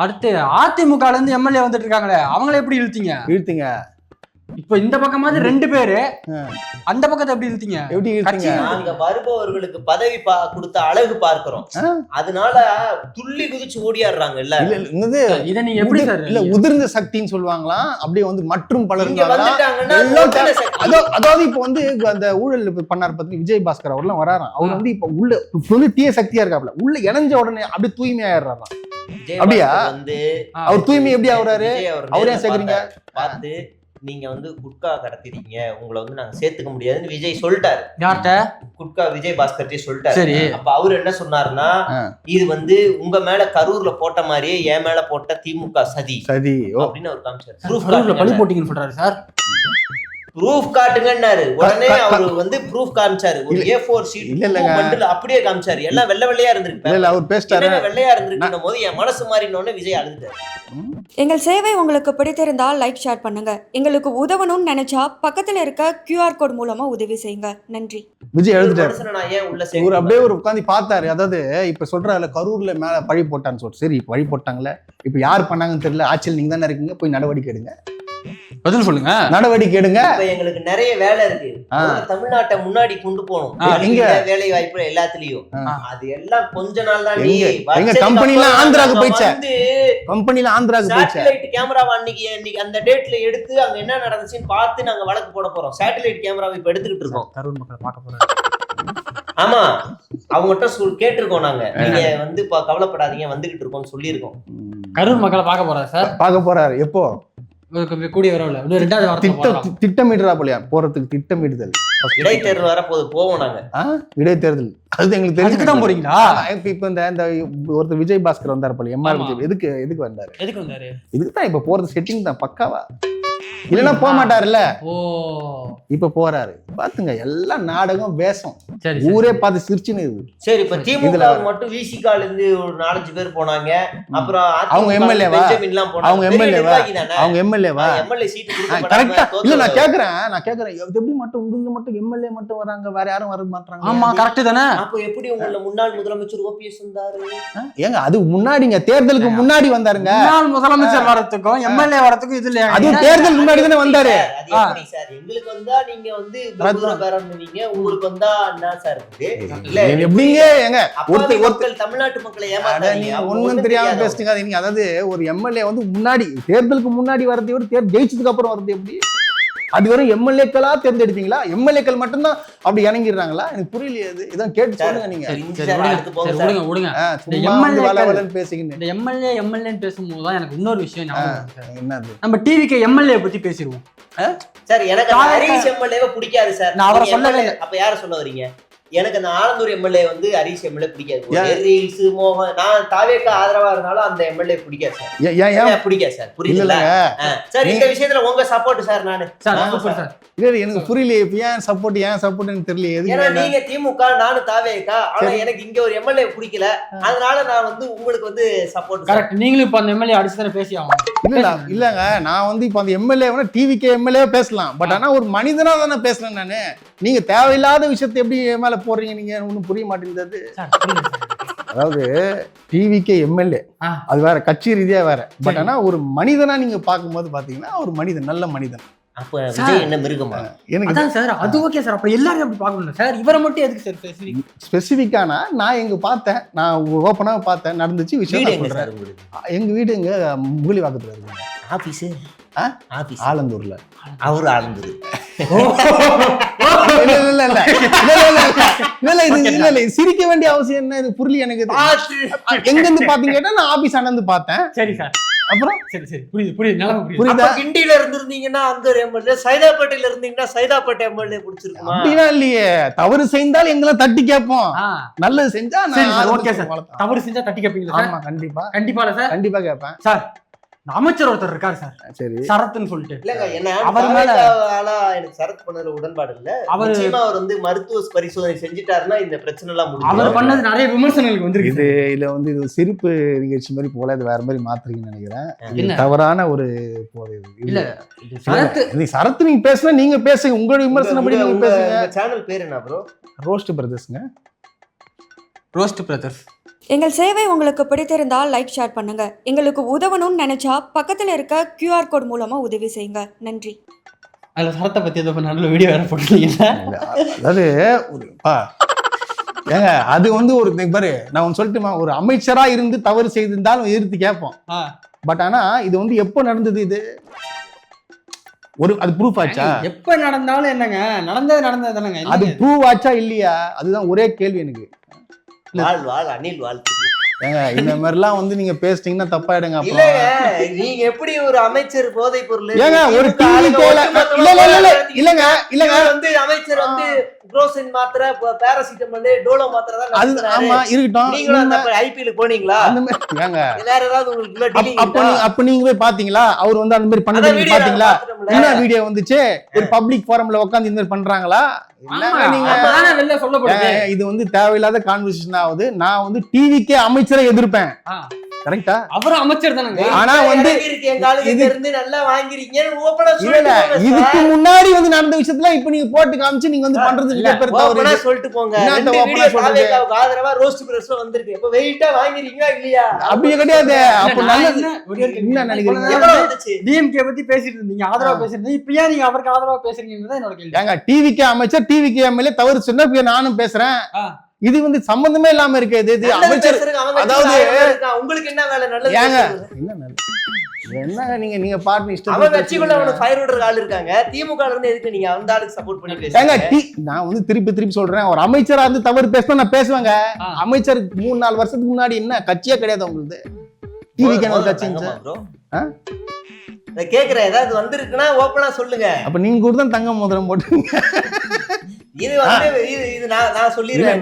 அடுத்து அதிமுகல இருந்து எம்எல்ஏ வந்துட்டு இருக்காங்களே, அவங்கள எப்படி இழுத்தீங்க? இப்ப இந்த பக்கமாவது 2 பேரு, அந்த பக்கத்தை எப்படி இழுத்தீங்க? எப்படி இழுத்தீங்க? நாங்க வருபவர்களுக்கு பதவி கொடுத்த அழகு பார்க்கிறோம், அதனால துள்ளி குதிச்சு ஓடியாடுறாங்க. இல்ல இத நீங்க எப்படி சார்? இல்ல உதிர்ந்த சக்தின்னு சொல்லுவாங்களாம். அப்படியே வந்து மற்றும் பலர் வந்துட்டாங்கன்னா அதாவது இப்ப வந்து அந்த ஊழல் பண்ணார் பத்தி விஜய் பாஸ்கர் அவர்லாம் வராராம். அவர் வந்து இப்ப உள்ள வந்து தீய சக்தியா இருக்காப்ல, உள்ள இணைஞ்ச உடனே அப்படியே தூய்மையாயிடுறாராம். அப்படியா? வந்து அவர் தூய்மை எப்படி ஆகுறாரு? அவரே சேர்க்கறீங்க பார்த்து நீங்க வந்து குட்கா கடத்திருக்கீங்க, உங்களை வந்து நாங்க சேர்த்துக்க முடியாதுன்னு விஜய் சொல்லிட்டாரு. யார்கிட்ட? குட்கா விஜய் பாஸ்கர்ட்டே சொல்லிட்டாரு. அப்ப அவரு என்ன சொன்னாருன்னா, இது வந்து உங்க மேல கரூர்ல போட்ட மாதிரியே என் மேல போட்ட திமுக சதி அப்படின்னு அவர் காமிச்சாரு. பழி போட்டீங்கன்னு சொல்றாரு சார். ப்ரூஃப் காட்டுங்கன்னாரு. உடனே அவரு வந்து ப்ரூஃப் காமிச்சாரு. ஒரு A4 ஷீட் பண்டில் அப்படியே காமிச்சாரு. எல்லாம் வெள்ளை வெள்ளையா இருந்திருக்கு. இல்ல அவர் பேசிட்டாரு. வெள்ளையா இருந்திருக்கும் போது என் மனசு மாறினோன்னு விஜய் அழுதுட்டாரு. எங்கள் சேவை உங்களுக்கு பிடித்திருந்தால் லைக் ஷேர் பண்ணுங்க. எங்களுக்கு உதவணும்னு நினைச்சா பக்கத்துல இருக்க QR கோட் மூலமா உதவி செய்யுங்க. நன்றி. விஜய் எழுதிட்டாரு. நான் ஏன் உள்ள ஒரு அப்படியே ஒரு உட்காந்து பார்த்தாரு. அதாவது இப்ப சொல்றாருல கரூர்ல மேல பழி போட்டான்னு சொல்லிட்டு, சரி பழி போட்டாங்களே, இப்ப யார் பண்ணாங்கன்னு தெரியல, ஆட்சியில் நீங்க தானே இருக்கீங்க, போய் நடவடிக்கை எடுங்க, பதில் சொல்லுங்க, நடவடிக்கை எடுங்க. எங்களுக்கு நிறைய வேலை இருக்கு. தமிழ்நாட்டை முன்னாடி கொண்டு போகணும். இங்க வேலை வாய்ப்பு எல்லாத்துலயும். அது எல்லாம் கொஞ்ச நாள் தான். எங்க கம்பெனில ஆந்திராக்கு போயிடுச்சு. கம்பெனில ஆந்திராக்கு போயிடுச்சு. சேட்டலைட் கேமராவை அன்னைக்கு அந்த டேட்ல எடுத்து அங்க என்ன நடந்துச்சுன்னு பார்த்து நாங்க வழக்கு போட போறோம். சேட்டலைட் கேமராவை இப்ப எடுத்துக்கிட்டு இருக்கோம். கரூர் மக்கள் பார்க்க போறாங்க. ஆமா, அவங்ககிட்ட கேட்டிருக்கோம். நாங்க நீங்க வந்து கவலைப்படாதீங்க, வந்துகிட்டு இருக்கோம் சொல்லியிருக்கோம். கரூர் மக்களை பார்க்க போறாரு சார். பார்க்க போறாரு. எப்போ? கூடிய வரவுல திட்டமிடுறா போலியா போறதுக்கு? திட்டமிடுதல். இடைத்தேர்தல் வரப்போது போவோம் நாங்க. இடைத்தேர்தல் அது எங்களுக்கு தெரிஞ்சுதான் போறீங்களா? இப்ப இந்த ஒருத்தர் விஜய் பாஸ்கர் வந்தாரு போல, MR விஜய். எதுக்கு வந்தாரு? இதுக்குதான் இப்ப போறது செட்டிங் தான் பக்காவா. இல்லன்னா போக மாட்டாருல்ல. இப்ப போறாரு. பாத்துங்க, எல்லாம் நாடகம் வேஷம். ஊரே பார்த்து சிரிச்சுன்னு இருக்கு. சரி, இப்ப திமுக மட்டும் விசிகால இருந்து ஒரு 4-5 பேர் போனாங்க. அப்புறம் அவங்க எம்எல்ஏவா? அவங்க எம்எல்ஏவா? எம்எல்ஏ சீட் கரெக்டா? இல்ல நான் கேக்குறேன் எப்படி மட்டும் உங்களுக்கு மட்டும் எம்எல்ஏ மட்டும் வராங்க, வேற யாரும் வர மாட்டாங்க? ஆமா கரெக்ட் தானே. அப்ப எப்படி உங்கள முன்னாள் முதலமைச்சர் OPS வந்தாரு? ஏங்க அது முன்னாடிங்க, தேர்தலுக்கு முன்னாடி வந்தாருங்க. முன்னாள் முதலமைச்சர் வரதுக்கும் எம்எல்ஏ வரதுக்கும் இது இல்லையா? அது தேர்தல் முன்னாடி தானே வந்தாரு. எங்களுக்கு வந்தா நீங்க வந்து உங்களுக்கு வந்தா என்ன சார் எப்படிங்க? ஏங்க ஒருத்தர் தமிழ்நாட்டு மக்களை ஏமாத்தாதீங்க. ஒண்ணும் தெரியாம பேசுங்க. நீங்க அதாவது ஒரு எம்எல்ஏ வந்து முன்னாடி தேர்தலுக்கு முன்னாடி வரதை விட ஜெயிச்சதுக்கு அப்புறம் வரது எப்படி? அது வரும் எம்எல்ஏக்களா தேர்ந்தெடுப்பீங்களா? எம்எல்ஏக்கள் மட்டும்தான் அப்படி இறங்கிடுறாங்களா? எனக்கு புரியலையே. இதான் கேட்டு சொல்லுங்க நீங்க. இந்த எம்எல்ஏன்னு பேசும்போதுதான் எனக்கு இன்னொரு விஷயம் என்னது, நம்ம டிவிக்கு எம்எல்ஏ பத்தி பேசிடுவோம் சார். எனக்கு ஹரிஷ் எம்எல்ஏவை பிடிக்காது சார். நான் அவரை சொல்லவே. அப்ப யார சொல்ல வரீங்க? எனக்கு அந்த ஆலந்தூர் எம்எல்ஏ வந்து ஹரிஷ் எம்எல்ஏ பிடிக்காது. மோகன் நான் தாவேக்கு ஆதரவா இருந்தாலும் அந்த எம்எல்ஏ பிடிக்காது சார். பிடிக்காது சார். புரியல சார். இந்த விஷயத்துல உங்க சப்போர்ட் சார். நானு எனக்கு புரியல. ஏன் சப்போர்ட்னு தெரியல. ஏன்னா நீங்க திமுக, நானும் தாவேக்கா. ஆனா எனக்கு இங்க ஒரு எம்எல்ஏ பிடிக்கல, அதனால நான் வந்து உங்களுக்கு வந்து சப்போர்ட். கரெக்ட். நீங்களும் இப்ப அந்த எம்எல்ஏ அடிச்சு தானே பேசி ஆகணும். இல்லங்க, நான் வந்து இப்ப அந்த எம்எல்ஏ டிவிக்கு எம்எல்ஏ பேசலாம். பட் ஆனா ஒரு மனிதனா தானே பேசலாம் நானு. நீங்க தேவையில்லாத விஷயத்தை எப்படி மேல போடுறீங்க? நீங்க ஒன்னும் புரிய மாட்டேங்குது. அதாவது டிவிக்கு எம்எல்ஏ அது வேற, கட்சி ரீதியா வேற. பட் ஆனா ஒரு மனிதனா நீங்க பார்க்கும்போது பாத்தீங்கன்னா ஒரு மனிதன், நல்ல மனிதன். அப்ப விஜய் என்ன மிருகமா? எனக்கு சார் அது ஓகே சார். அப்ப எல்லாரும் அப்படி பார்க்கணும் சார். இவரை மட்டும் எதுக்கு சார் ஸ்பெசிஃபிக்கானா? நான் எங்க பார்த்தேன், நான் ஓப்பனா பார்த்தேன், நடந்துச்சு விஷயம். எங்க வீடு எங்க முகலிவாக்கத்துல இருக்கு. ஆபீஸ் ஆலந்தூர்ல. அவரு ஆலந்தூர். சிரிக்க வேண்டிய அவசியம் என்ன? இது புரியல எனக்கு. எங்க இருந்து பாத்தீங்க கேட்டா நான் ஆபீஸ் அண்ணந்து பார்த்தேன். சரி சார். அப்புறம் சரி புரியுது. புரியுதா? கிண்டியில இருந்திருந்தீங்கன்னா அங்க எம்எல்ஏ, சைதாப்பேட்டையில இருந்தீங்கன்னா சைதாப்பேட்டை எம்எல்ஏ பிடிச்சிருக்குமா? அப்படின்னா இல்லையே. தவறு செஞ்சால் எங்களை தட்டி கேட்போம், நல்லது செஞ்சா ஓகே சார். தவறு செஞ்சா தட்டி கேட்பீங்களா? ஆமா கண்டிப்பா. சார் கண்டிப்பா கேட்பேன் சார். அமைச்சர் ஒருத்தர் இருக்காரு சார். சரி, சரத்னு சொல்லிட்டு. இல்லங்க, என்ன அவர் மேல எனக்கு சரத் பண்ணதுல உடன்பாடு இல்ல. அவர் வந்து மருத்துவ பரிசோதனை செஞ்சிட்டாருன்னா இந்த பிரச்சனை எல்லாம் முடியும். அவர் பண்ணது நிறைய விமர்சனங்கள் வந்திருக்கு. இதுல வந்து இது சிரிப்பு நிகழ்ச்சி மாதிரி போல, இது வேற மாதிரி மாத்துறீங்கன்னு நினைக்கிறேன். தவறான ஒரு இல்ல. சரத் நீங்க பேசுனா நீங்க பேசுங்க, உங்களுடைய விமர்சனம் படி நீங்க பேசுங்க. சேனல் பேர் என்ன ப்ரோ? ரோஸ்ட் பிரதர்ஸ்ங்க. Roast brothers. எங்கள் சேவை உங்களுக்கு பிடித்திருந்தால் லைக் ஷேர் பண்ணுங்க. எங்களுக்கு உதவணும்னு நினைச்சா பக்கத்துல இருக்க QR கோட் மூலமா உதவி செய்யுங்க. நன்றி. அதுல சரத்தை பத்தி ஏதோ நல்ல வீடியோ வேற போட்டுருக்கீங்க. அதாவது ஏங்க அது வந்து ஒரு பாரு, நான் ஒன்று சொல்லட்டுமா, ஒரு அமைச்சரா இருந்து தவறு செய்திருந்தாலும் எதிர்த்து கேட்போம். பட் ஆனா இது வந்து எப்போ நடந்தது? இது அது ப்ரூஃப் ஆச்சா? எப்ப நடந்தாலும் என்னங்க, நடந்தது தானங்க. அது ப்ரூவ் ஆச்சா இல்லையா? அதுதான் ஒரே கேள்வி எனக்கு. அனில் வாழ் ஏங்க இந்த மாதிரிலாம் வந்து நீங்க பேசிட்டீங்கன்னா தப்பாயிடுங்க. இல்லங்க, நீங்க எப்படி ஒரு அமைச்சர் போதை பொருள் ஏங்க ஒரு இல்லங்க வந்து அமைச்சர் வந்து குரோசின் மாத்திரை, பாராசிட்டமால், டோலோ மாத்திரை தான் அது ஆமா இருக்கட்டும். நீங்களும் அந்த ஐபிஎல் போனீங்களா? ஏங்க வேற ஏதாவது உங்களுக்கு அப்ப நீங்க போய் பாத்தீங்களா அவர் வந்து அந்த மாதிரி பண்ணது பாத்தீங்களா? என்ன வீடியோ வந்துச்சு? ஒரு பப்ளிக் ஃபோரம்ல உட்கார்ந்து இந்த மாதிரி பண்றாங்களா? இது வந்து தேவையில்லாத கான்வர்சேஷன் ஆகுது. நான் வந்து டிவிக்கே அமைச்சரை எதிர்ப்பேன். கரெக்டா? அவரும் அமைச்சர் தானங்க. ஆனா வந்து நல்லா வாங்கிருக்கீங்க ஓபனா இதுக்கு முன்னாடி வந்து நடந்த விஷயத்துல இப்ப நீங்க போட்டு காமிச்சு நீங்க வந்து பண்றது ஓபனா சொல்லிட்டு போங்க. ரெண்டு வீடியோ தாவேக்காவுக்கு ஆதரவா ரோஸ்ட் பிரஸ்ல வந்திருக்கு. இப்ப வெயிட்டா வாங்கிருக்கீங்களா இல்லையா? அப்படியே கிடையாது. அப்ப நல்லது என்ன நினைக்கிறீங்க? எவ்வளவு வந்துச்சு? டிஎம்கே பத்தி பேசிட்டு இருந்தீங்க, ஆதரவா பேசிட்டு இப்ப ஏன் நீங்க அவருக்கு ஆதரவா பேசுறீங்கன்னு என்னோட கேள்வி. ஏங்க டிவிகே அமைச்சர் டிவிகே எம்எல்ஏ தவறு சொன்னா நானும் பேசுறேன். இது வந்து சம்பந்தமே இல்லாம இருக்கு. இது அமைச்சர் அதாவது உங்களுக்கு என்ன வேலை? நல்லது ஏங்க என்னங்க நீங்க பார்ட்னர் இஷ்டம் அவங்க கட்சிக்குள்ள அவனுக்கு ஃபயர் விடுற ஆள் இருக்காங்க. திமுக இருந்து எதுக்கு நீங்க அந்த ஆளுக்கு சப்போர்ட் பண்ணி பேசுறீங்க? நான் வந்து திருப்பி சொல்றேன், ஒரு அமைச்சரா இருந்து தவறு பேசினா நான் பேசுவேங்க. அமைச்சர் 3-4 வருஷத்துக்கு முன்னாடி என்ன கட்சியே கிடையாது உங்களுக்கு. டிவிக்கு ஒரு கட்சி கேக்குறேன், ஏதாவது வந்திருக்குன்னா ஓப்பனா சொல்லுங்க. அப்ப நீங்க கூட தான் தங்க மோதிரம் போட்டுங்க. இது வந்து இது நான் சொல்லிடுறேன்.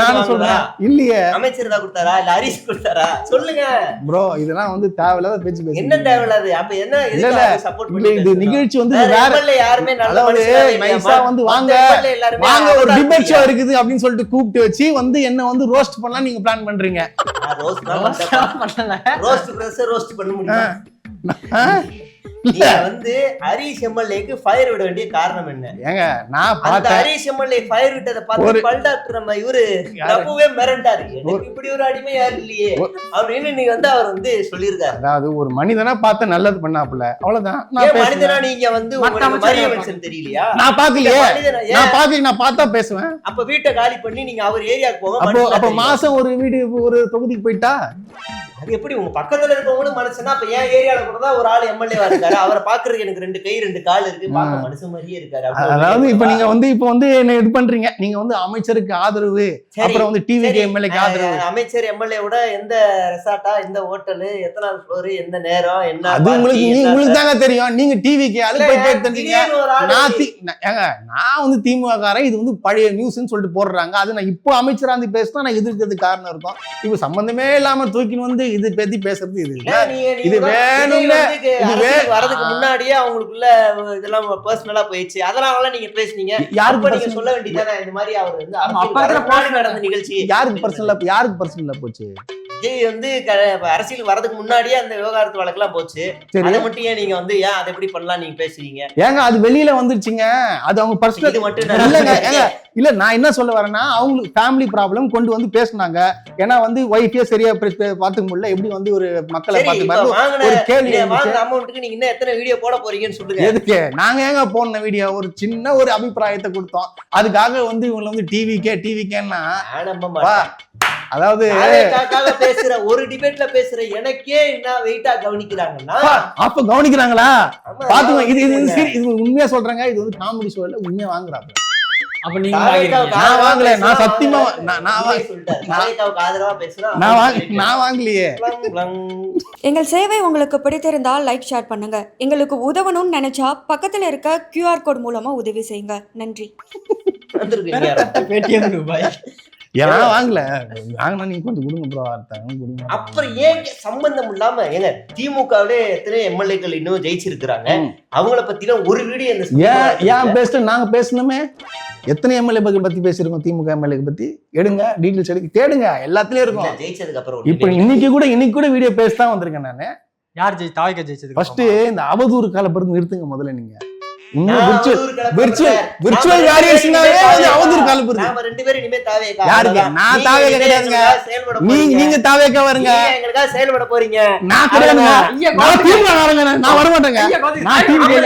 நான் சொல்றேன் இல்லையே அமைச்சர் தான் கொடுத்தாரா இல்ல ஹரிஷ் கொடுத்தாரா? சொல்லுங்க ப்ரோ. இதெல்லாம் வந்து தேவையில்லாத பேச்சு பேசுறீங்க. என்ன தேவையில்லாது? அப்ப என்ன இல்ல சப்போர்ட் பண்ணி இது நிகழ்ச்சி வந்து வேற யாருமே நல்ல நைஸா வந்து வாங்க ஒரு டிபேட் ஷோ இருக்குது அப்படின்னு சொல்லிட்டு கூப்பிட்டு வச்சு வந்து என்ன வந்து ரோஸ்ட் பண்ணலாம் நீங்க பிளான் பண்றீங்க. ரோஸ்ட் பிரஸ் ரோஸ்ட் பண்ண முடியுமா? நீங்க வந்து ஹரிஷ் எம்எல்ஏக்கு ஃபயர் விட வேண்டிய காரணம் என்ன? ஏங்க நான் அந்த ஹரிஷ் எம்எல்ஏ ஃபயர் விட்டத பார்த்து பல் டாக்டர் நம்ம இவரு தப்புவே மிரண்டாரு. எனக்கு இப்படி ஒரு அடிமை யாரு இல்லையே அப்படின்னு நீங்க வந்து அவர் வந்து சொல்லியிருக்காரு. அதாவது ஒரு மனிதனா பார்த்து நல்லது பண்ணாப்புல அவ்வளவுதான். மனிதனா நீங்க வந்து உங்களுக்கு மரிய மனுஷன் தெரியலையா? நான் பாக்கலையே. நான் பார்த்தா பேசுவேன். அப்ப வீட்டை காலி பண்ணி நீங்க அவர் ஏரியாக்கு போக. அப்ப மாசம் ஒரு வீடு ஒரு தொகுதிக்கு போயிட்டா அது எப்படி? உங்க பக்கத்துல இருக்கவங்களும் மனுஷனா? அப்ப என் ஏரியால கூட தான் ஒரு ஆள் எம்எல்ஏவா இருக்காரு. அவரை பாக்குறதுக்கு எனக்கு 2 கை 2 கால் இருக்கு, பாக்க மனுஷன் மாதிரியே இருக்காரு. அதாவது இப்ப நீங்க வந்து என்ன இது பண்றீங்க, நீங்க வந்து அமைச்சருக்கு ஆதரவு, அப்புறம் வந்து டிவிகே எம்எல்ஏக்கு ஆதரவு. அமைச்சர் எம்எல்ஏ விட எந்த ரெசார்ட்டா, எந்த ஹோட்டல், எத்தனை ஃப்ளோர், எந்த நேரம் என்ன அது உங்களுக்கு தாங்க தெரியும். நீங்க டிவிகே அது போய் கேட்டீங்க. நான் வந்து திமுக காரன், இது வந்து பழைய நியூஸ்னு சொல்லிட்டு போடுறாங்க. அது நான் இப்போ அமைச்சரா வந்து பேசினா நான் எதிர்க்கிறதுக்கு காரணம் இருக்கும். இப்போ சம்பந்தமே இல்லாம தூக்கின்னு வந்து இது பத்தி பேசுறது இது வேணும்னு வரதுக்கு முன்னாடியே அவங்களுக்குள்ள இதெல்லாம் பர்சனலா போயிடுச்சு. அதனால நீங்க பேசுனீங்க. யாருக்கு நீங்க சொல்ல வேண்டியதானே இந்த மாதிரி அவர் வந்து நடந்த நிகழ்ச்சி யாருக்கு பர்சனலா போச்சு? விஜய் வந்து அரசியல் வரதுக்கு முன்னாடியே அந்த விவகாரத்து வழக்கெல்லாம் போச்சு. அதை மட்டும் ஏன் நீங்க வந்து ஏன் அதை எப்படி பண்ணலாம் நீங்க பேசுறீங்க? ஏங்க அது வெளியில வந்துருச்சுங்க. அது அவங்க பர்சனல் மட்டும் இல்லங்க. ஏங்க இல்ல நான் என்ன சொல்ல வரேன்னா அவங்களுக்கு ஃபேமிலி ப்ராப்ளம் கொண்டு வந்து பேசுனாங்க. ஏன்னா வந்து ஒய்ஃபே சரியா பாத்துக்க முடியல. எப்படி வந்து ஒரு மக்களை பார்த்து ஒரு கேள்வி அமௌண்ட்டுக்கு நீங்க இன்னும் எத்தனை வீடியோ போட போறீங்கன்னு சொல்லுங்க. எதுக்கு நாங்க ஏங்க போன வீடியோ ஒரு சின்ன ஒரு அபிப்பிராயத்தை கொடுத்தோம். அதுக்காக வந்து இவங்க வந்து டிவிக்கேன்னா அதாவது பேசுற ஒரு டிபேட்ல பேசுற எனக்கே என்ன வெயிட்டா கவனிக்கிறாங்கன்னா அப்ப கவனிக்கிறாங்களா பாத்துங்க. இது உண்மையா சொல்றாங்க. இது வந்து காமெடி ஷோ இல்ல, உண்மையா வாங்குறாங்க. அப்ப நீங்க நான் வாங்கல. நான் சத்தியமா நான் வாங்கலையே. எங்கள் சேவை உங்களுக்கு பிடித்திருந்தால் லைக் ஷேர் பண்ணுங்க. எங்களுக்கு உதவணும்னு நினைச்சா பக்கத்துல இருக்க QR கோட் மூலமா உதவி செய்யுங்க. நன்றி. வாங்கல வாங்கினா நீங்க கொஞ்சம் கொடுங்க ப்ரோ. அப்புறம் ஏன் சம்பந்தம் இல்லாம ஏங்க திமுகவிலே எத்தனை எம்எல்ஏக்கள் இன்னும் ஜெயிச்சிருக்கிறாங்க. அவங்கள பத்தி ஒரு வீடியோ ஏன் பேச நாங்க பேசணுமே. எத்தனை எம்எல்ஏ பத்தி பேசிருக்கோம்? திமுக எம்எல்ஏ பத்தி எடுங்க, டீடைல்ஸ் எடுக்க தேடுங்க, எல்லாத்துலயும் இருக்கும். ஜெயிச்சதுக்கு அப்புறம் இப்ப இன்னைக்கு கூட வீடியோ பேச தான் வந்திருக்கேன் நானு. யார் ஜெயிச்சது? ஃபர்ஸ்ட் இந்த அவதூறு கால பிறகு நிறுத்துங்க முதல்ல. நீங்க விர்ச்சுவல் வேரியேஷனாவே அவதூறு கலப்பு இருக்கு. நாம ரெண்டு பேரும் இனிமே தாவேக்கா. யாருக்கு? நான் தாவேக்கா கிடையாதுங்க. நீங்க தாவேக்கா வருங்க. எங்களுக்காக செயல்பட போறீங்க. நான் கிடையாதுங்க. நான் தீர்மானம் நான் வர மாட்டேங்க. நான் டிவி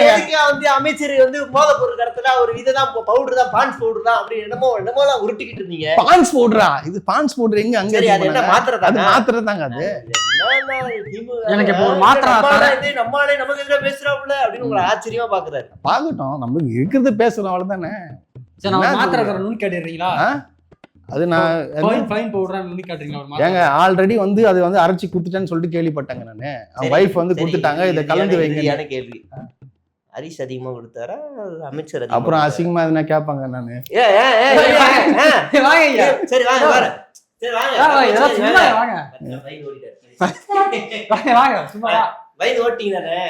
வந்து அமைச்சர் வந்து மோத பொருள் கடத்துல ஒரு இதுதான் பவுடர் தான், பான்ஸ் பவுடர் தான் அப்படி என்னமோலாம் உருட்டிக்கிட்டு இருந்தீங்க. பான்ஸ் பவுடரா? இது பான்ஸ் பவுடர் எங்க? அங்க சரி, அது என்ன மாத்திரதா? அது மாத்திரதாங்க. அது எனக்கு இப்போ ஒரு மாத்திரை நம்மாலே நமக்கு எங்க பேசுறாப்ல அப்படின்னு உங்களை ஆச்சரியமா பாக்குறாரு. பாக்கட்டும், நமக்கு இருக்கிறது பேசுறோம் அவ்வளவுதானே. சரி, நான் மாத்திரை தரணும்னு கேட்டுறீங்களா? அது நான் ஃபைன் போடுறேன்னு கேட்டுறீங்களா? ஏங்க ஆல்ரெடி வந்து அது வந்து அரைச்சி குடுத்துட்டேன்னு சொல்லிட்டு கேள்விப்பட்டாங்க. நானு அவன் வைஃப் வந்து குடுத்துட்டாங்க, இதை கலந்து வைங்க. கேள்வி ஹரிஷ் அதிகமா கொடுத்தாரா அமைச்சர்? அப்புறம் அசிங்கமா எதுனா கேட்பாங்க. நானு சரி வாங்க வர. சரி வாங்க வயது ஓட்டிங்கதானே?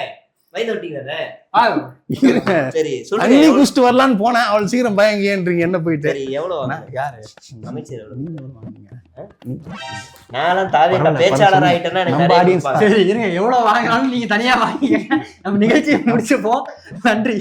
சரி சொல்லி குடிச்சிட்டு வரலான்னு போனேன். அவள் சீக்கிரம் பயங்கன்றீங்க என்ன போயிட்டு. சரி எவ்வளவு? யாரு அமைச்சர் வாங்குனீங்க? நான் தாவேக்கா பேச்சாளர் ஆயிட்டேன்னா சரி இருங்க, எவ்வளவு வாங்கினாலும் நீங்க தனியா வாங்கிக்க. நம்ம நிகழ்ச்சியை முடிச்சுப்போம். நன்றி.